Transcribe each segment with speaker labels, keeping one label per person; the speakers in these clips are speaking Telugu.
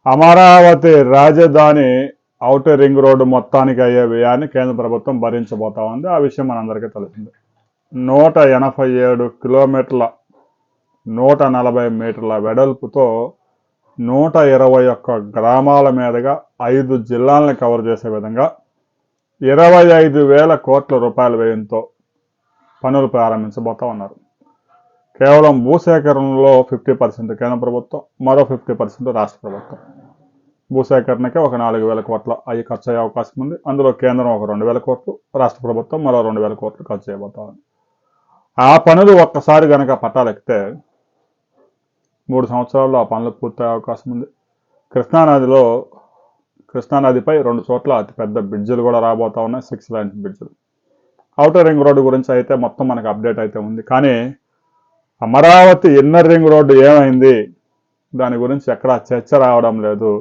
Speaker 1: అమరావతి రాజధాని ఔటర్ రింగ్ రోడ్డు మొత్తానికి అయ్యే వ్యయాన్ని కేంద్ర ప్రభుత్వం భరించబోతా ఉంది. ఆ విషయం మనందరికీ తెలిసింది. 187 కిలోమీటర్ల 140 మీటర్ల వెడల్పుతో 121 గ్రామాల మీదుగా 5 జిల్లాలను కవర్ చేసే విధంగా 25,000 కోట్ల రూపాయల వ్యయంతో పనులు ప్రారంభించబోతా ఉన్నారు. కేవలం భూసేకరణలో 50% కేంద్ర ప్రభుత్వం, మరో 50% రాష్ట్ర ప్రభుత్వం. భూసేకరణకే ఒక 4,000 కోట్ల అవి ఖర్చు అయ్యే అవకాశం ఉంది. అందులో కేంద్రం ఒక 2,000 కోట్లు, రాష్ట్ర ప్రభుత్వం మరో 2,000 కోట్లు ఖర్చు చేయబోతా ఉంది. ఆ పనులు ఒక్కసారి కనుక పట్టాలెక్కితే 3 సంవత్సరాల్లో ఆ పనులు పూర్తయ్యే అవకాశం ఉంది. కృష్ణానదిపై 2 చోట్ల అతిపెద్ద బ్రిడ్జిలు కూడా రాబోతా ఉన్నాయి, 6 లైన్స్ బ్రిడ్జిలు. ఔటర్ రింగ్ రోడ్డు గురించి అయితే మొత్తం మనకు అప్డేట్ అయితే ఉంది. కానీ అమరావతి ఇన్నర్ రింగ్ రోడ్డు ఏమైంది, దాని గురించి ఎక్కడా చర్చ రావడం లేదు.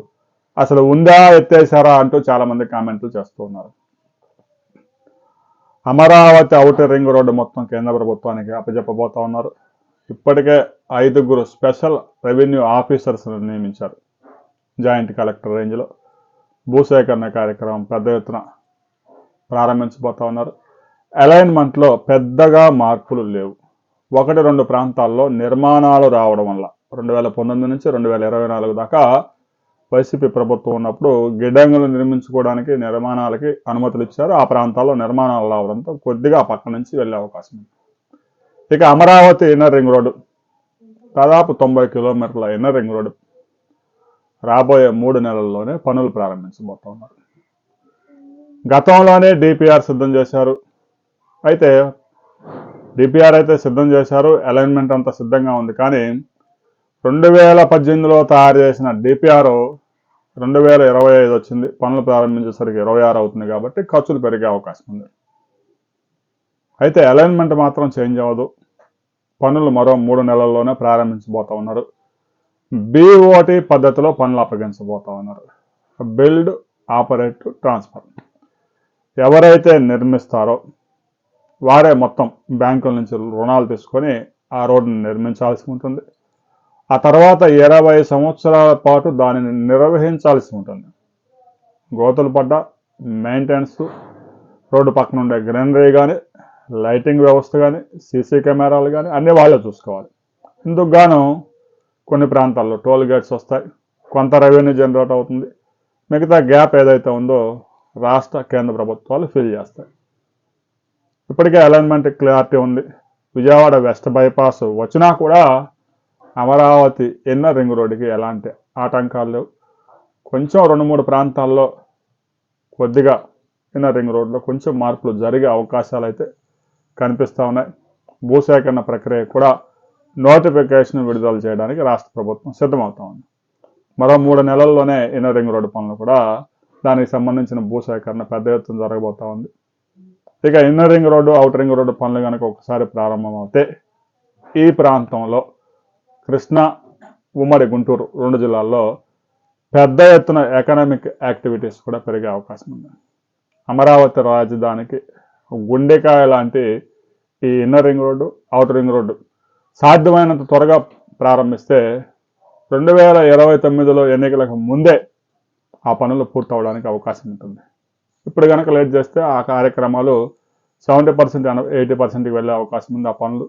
Speaker 1: అసలు ఉందా, ఎత్తేసారా అంటూ చాలామంది కామెంట్లు చేస్తూ ఉన్నారు. అమరావతి ఔటర్ రింగ్ రోడ్డు మొత్తం కేంద్ర ప్రభుత్వానికి అప్పచెప్పబోతా ఉన్నారు. ఇప్పటికే 5 స్పెషల్ రెవెన్యూ ఆఫీసర్స్ను నియమించారు. జాయింట్ కలెక్టర్ రేంజ్లో భూసేకరణ కార్యక్రమం పెద్ద ఎత్తున ప్రారంభించబోతా ఉన్నారు. అలైన్మెంట్లో పెద్దగా మార్పులు లేవు. 1-2 ప్రాంతాల్లో నిర్మాణాలు రావడం వల్ల 2019 నుంచి 2024 దాకా వైసీపీ ప్రభుత్వం ఉన్నప్పుడు గిడ్డంగులు నిర్మించుకోవడానికి నిర్మాణాలకి అనుమతులు ఇచ్చారు. ఆ ప్రాంతాల్లో నిర్మాణాలు రావడంతో కొద్దిగా పక్క నుంచి వెళ్ళే అవకాశం ఉంది. ఇక అమరావతి ఇన్నర్ రింగ్ రోడ్డు దాదాపు 90 కిలోమీటర్ల ఇన్నర్ రింగ్ రోడ్డు రాబోయే 3 నెలల్లోనే పనులు ప్రారంభించబోతా ఉన్నారు. గతంలోనే డిపిఆర్ సిద్ధం చేశారు. అయితే డిపిఆర్ అయితే సిద్ధం చేశారు, అలైన్మెంట్ అంతా సిద్ధంగా ఉంది. కానీ 2018లో తయారు చేసిన డిపిఆర్ 2025 వచ్చింది. పనులు ప్రారంభించేసరికి 26 అవుతుంది కాబట్టి ఖర్చులు పెరిగే అవకాశం ఉంది. అయితే అలైన్మెంట్ మాత్రం చేంజ్ అవ్వదు. పనులు మరో 3 నెలల్లోనే ప్రారంభించబోతా ఉన్నారు. BOT పద్ధతిలో పనులు అప్పగించబోతా ఉన్నారు. Build, operate, transfer. ఎవరైతే నిర్మిస్తారో వారే మొత్తం బ్యాంకుల నుంచి రుణాలు తీసుకొని ఆ రోడ్డును నిర్మించాల్సి ఉంటుంది. ఆ తర్వాత 20 సంవత్సరాల పాటు దానిని నిర్వహించాల్సి ఉంటుంది. గోతులు పడ్డ, మెయింటెనెన్స్, రోడ్డు పక్కన ఉండే గ్రీనరీ కానీ, లైటింగ్ వ్యవస్థ కానీ, సీసీ కెమెరాలు కానీ అన్నీ వాళ్ళే చూసుకోవాలి. ఇందుకు గాను కొన్ని ప్రాంతాల్లో టోల్ గేట్స్ వస్తాయి, కొంత రెవెన్యూ జనరేట్ అవుతుంది. మిగతా గ్యాప్ ఏదైతే ఉందో రాష్ట్ర కేంద్ర ప్రభుత్వాలు ఫిల్ చేస్తాయి. ఇప్పటికే అలైన్మెంట్ క్లారిటీ ఉంది. విజయవాడ వెస్ట్ బైపాస్ వచ్చినా కూడా అమరావతి ఇన్నర్ రింగ్ రోడ్డుకి ఎలాంటి ఆటంకాలు లేవు. కొంచెం 2-3 ప్రాంతాల్లో కొద్దిగా ఇన్నర్ రింగ్ రోడ్లో కొంచెం మార్పులు జరిగే అవకాశాలు అయితే కనిపిస్తూ ఉన్నాయి. భూసేకరణ ప్రక్రియ కూడా నోటిఫికేషన్ విడుదల చేయడానికి రాష్ట్ర ప్రభుత్వం సిద్ధమవుతా ఉంది. మరో 3 నెలల్లోనే ఇన్నర్ రింగ్ రోడ్డు పనులు కూడా దానికి సంబంధించిన భూసేకరణ పెద్ద ఎత్తున జరగబోతా ఉంది. ఇక inner ring road, outer ring road పనులు కనుక ఒకసారి ప్రారంభమవుతే ఈ ప్రాంతంలో కృష్ణా, ఉమ్మడి గుంటూరు 2 జిల్లాల్లో పెద్ద ఎత్తున ఎకనామిక్ యాక్టివిటీస్ కూడా పెరిగే అవకాశం ఉంది. అమరావతి రాజధానికి గుండెకాయ లాంటి ఈ inner ring road, outer ring road సాధ్యమైనంత త్వరగా ప్రారంభిస్తే 2029లో ఎన్నికలకు ముందే ఆ పనులు పూర్తవడానికి అవకాశం ఉంటుంది. ఇప్పుడు కనుక లేట్ చేస్తే ఆ కార్యక్రమాలు 70%, 80%కి వెళ్ళే అవకాశం ఉంది ఆ పనులు.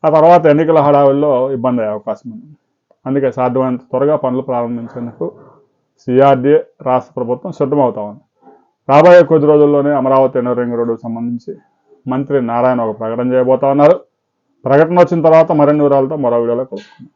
Speaker 1: ఆ తర్వాత ఎన్నికల హడావుల్లో ఇబ్బంది అయ్యే అవకాశం ఉంది. అందుకే సాధ్యమైనంత త్వరగా పనులు ప్రారంభించేందుకు CRDA రాష్ట్ర ప్రభుత్వం సిద్ధమవుతా ఉంది. రాబోయే కొద్ది రోజుల్లోనే అమరావతి ఇన్నర్ రింగ్ రోడ్డుకు సంబంధించి మంత్రి నారాయణ ఒక ప్రకటన చేయబోతా ఉన్నారు. ప్రకటన వచ్చిన తర్వాత మరిన్ని వివరాలతో మరో వీడియోలో కలుసుకుందాం.